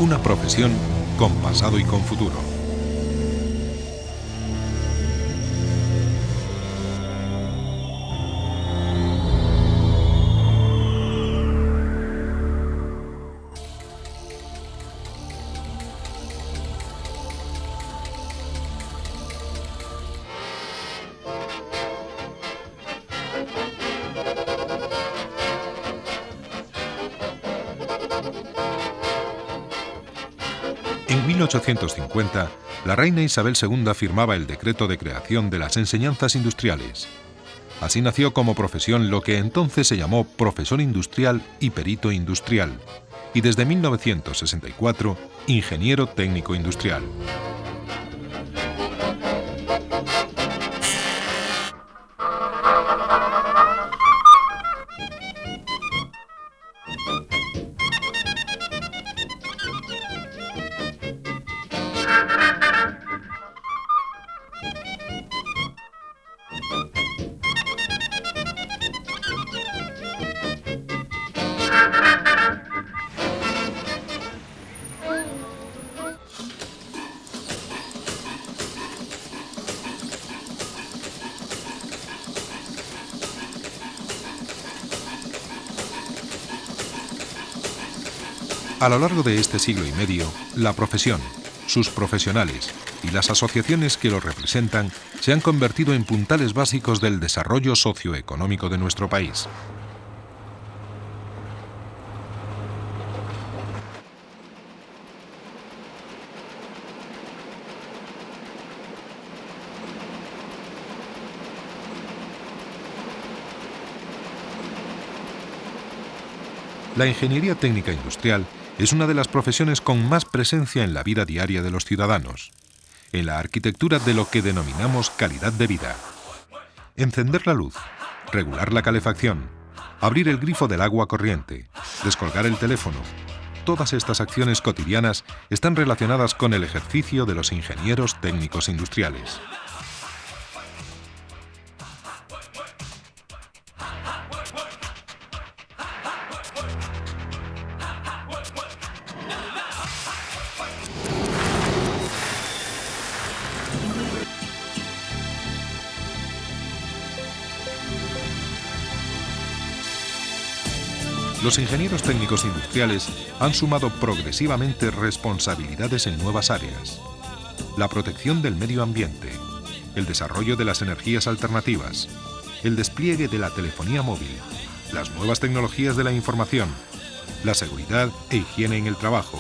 Una profesión con pasado y con futuro. En 1850, la reina Isabel II firmaba el decreto de creación de las enseñanzas industriales. Así nació como profesión lo que entonces se llamó profesor industrial y perito industrial, y desde 1964, ingeniero técnico industrial. A lo largo de este siglo y medio, la profesión, sus profesionales y las asociaciones que lo representan se han convertido en puntales básicos del desarrollo socioeconómico de nuestro país. La ingeniería técnica industrial es una de las profesiones con más presencia en la vida diaria de los ciudadanos, en la arquitectura de lo que denominamos calidad de vida. Encender la luz, regular la calefacción, abrir el grifo del agua corriente, descolgar el teléfono. Todas estas acciones cotidianas están relacionadas con el ejercicio de los ingenieros técnicos industriales. Los ingenieros técnicos industriales han sumado progresivamente responsabilidades en nuevas áreas: la protección del medio ambiente, el desarrollo de las energías alternativas, el despliegue de la telefonía móvil, las nuevas tecnologías de la información, la seguridad e higiene en el trabajo,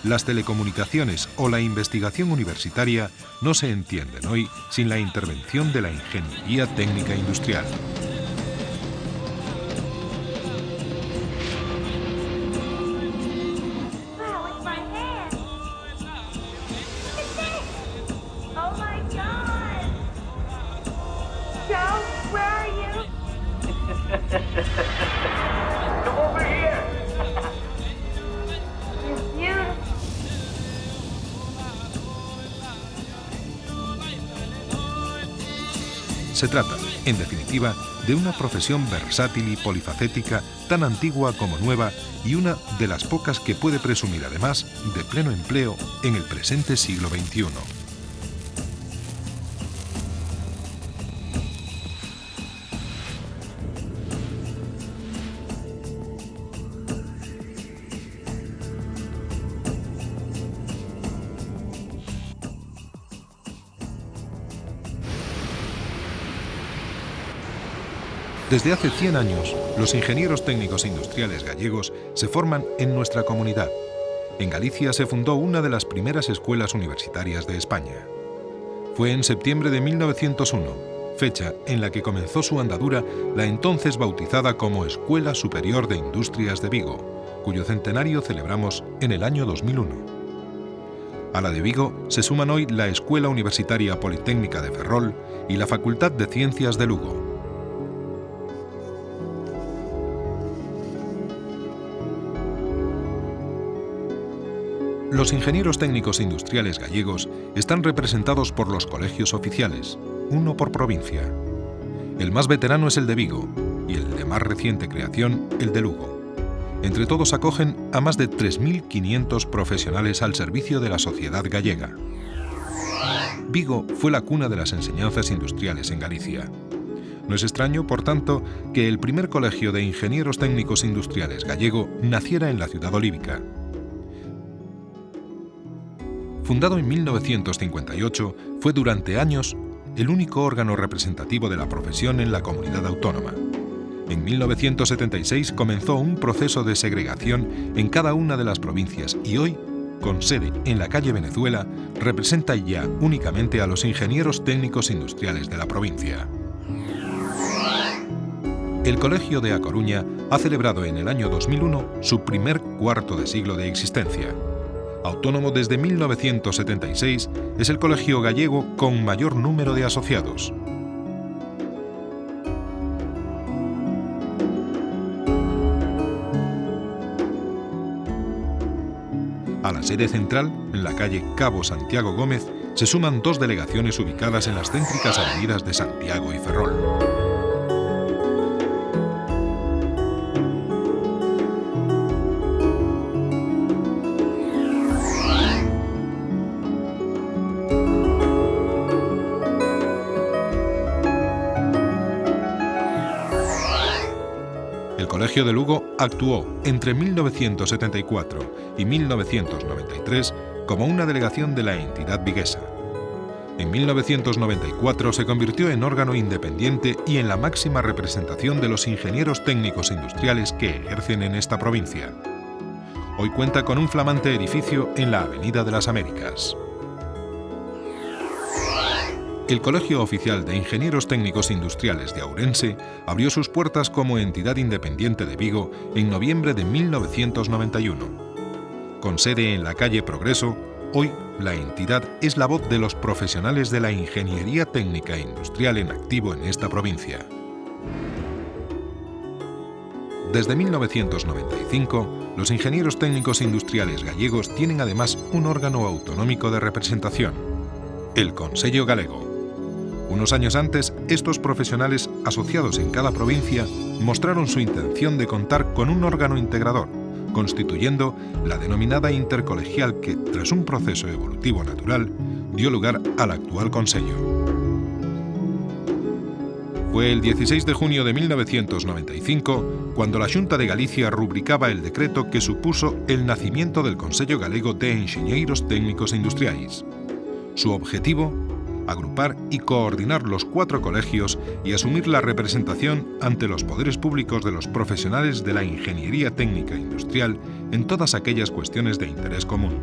las telecomunicaciones o la investigación universitaria no se entienden hoy sin la intervención de la ingeniería técnica industrial. Se trata, en definitiva, de una profesión versátil y polifacética, tan antigua como nueva, y una de las pocas que puede presumir además de pleno empleo en el presente siglo XXI. Desde hace 100 años, los ingenieros técnicos industriales gallegos se forman en nuestra comunidad. En Galicia se fundó una de las primeras escuelas universitarias de España. Fue en septiembre de 1901, fecha en la que comenzó su andadura la entonces bautizada como Escuela Superior de Industrias de Vigo, cuyo centenario celebramos en el año 2001. A la de Vigo se suman hoy la Escuela Universitaria Politécnica de Ferrol y la Facultad de Ciencias de Lugo. Los ingenieros técnicos industriales gallegos están representados por los colegios oficiales, uno por provincia. El más veterano es el de Vigo y el de más reciente creación, el de Lugo. Entre todos acogen a más de 3.500 profesionales al servicio de la sociedad gallega. Vigo fue la cuna de las enseñanzas industriales en Galicia. No es extraño, por tanto, que el primer colegio de ingenieros técnicos industriales gallego naciera en la ciudad olívica. Fundado en 1958, fue durante años el único órgano representativo de la profesión en la comunidad autónoma. En 1976 comenzó un proceso de segregación en cada una de las provincias y hoy, con sede en la calle Venezuela, representa ya únicamente a los ingenieros técnicos industriales de la provincia. El Colegio de A Coruña ha celebrado en el año 2001 su primer cuarto de siglo de existencia. Autónomo desde 1976, es el colegio gallego con mayor número de asociados. A la sede central, en la calle Cabo Santiago Gómez, se suman 2 delegaciones ubicadas en las céntricas avenidas de Santiago y Ferrol. El Colegio de Lugo actuó entre 1974 y 1993 como una delegación de la entidad viguesa. En 1994 se convirtió en órgano independiente y en la máxima representación de los ingenieros técnicos industriales que ejercen en esta provincia. Hoy cuenta con un flamante edificio en la Avenida de las Américas. El Colegio Oficial de Ingenieros Técnicos Industriales de Ourense abrió sus puertas como entidad independiente de Vigo en noviembre de 1991. Con sede en la calle Progreso, hoy la entidad es la voz de los profesionales de la ingeniería técnica industrial en activo en esta provincia. Desde 1995, los ingenieros técnicos industriales gallegos tienen además un órgano autonómico de representación, el Consello Galego. Unos años antes, estos profesionales asociados en cada provincia mostraron su intención de contar con un órgano integrador, constituyendo la denominada intercolegial que, tras un proceso evolutivo natural, dio lugar al actual Consello. Fue el 16 de junio de 1995 cuando la Xunta de Galicia rubricaba el decreto que supuso el nacimiento del Consello Galego de Enxeñeiros Técnicos Industriais. Su objetivo: agrupar y coordinar los 4 colegios y asumir la representación ante los poderes públicos de los profesionales de la ingeniería técnica industrial en todas aquellas cuestiones de interés común.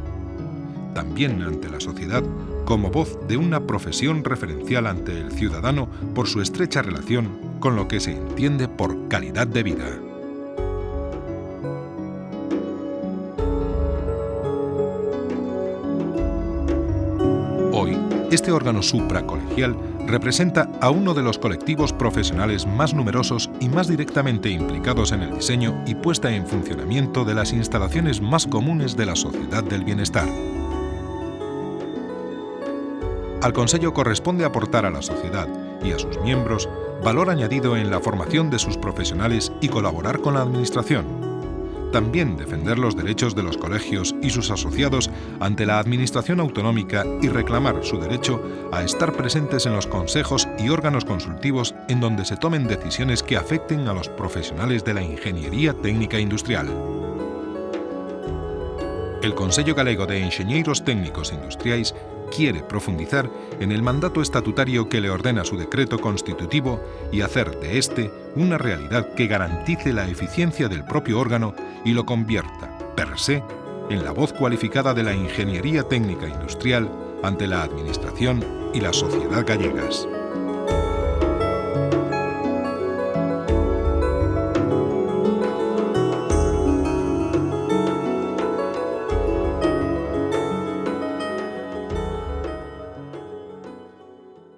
También ante la sociedad, como voz de una profesión referencial ante el ciudadano por su estrecha relación con lo que se entiende por calidad de vida. Hoy, este órgano supracolegial representa a uno de los colectivos profesionales más numerosos y más directamente implicados en el diseño y puesta en funcionamiento de las instalaciones más comunes de la sociedad del bienestar. Al Consello corresponde aportar a la sociedad y a sus miembros valor añadido en la formación de sus profesionales y colaborar con la Administración. También defender los derechos de los colegios y sus asociados ante la Administración autonómica y reclamar su derecho a estar presentes en los consejos y órganos consultivos en donde se tomen decisiones que afecten a los profesionales de la ingeniería técnica industrial. El Consello Galego de Enxeñeiros Técnicos Industriais quiere profundizar en el mandato estatutario que le ordena su decreto constitutivo y hacer de este una realidad que garantice la eficiencia del propio órgano y lo convierta, per se, en la voz cualificada de la ingeniería técnica industrial ante la Administración y la sociedad gallegas.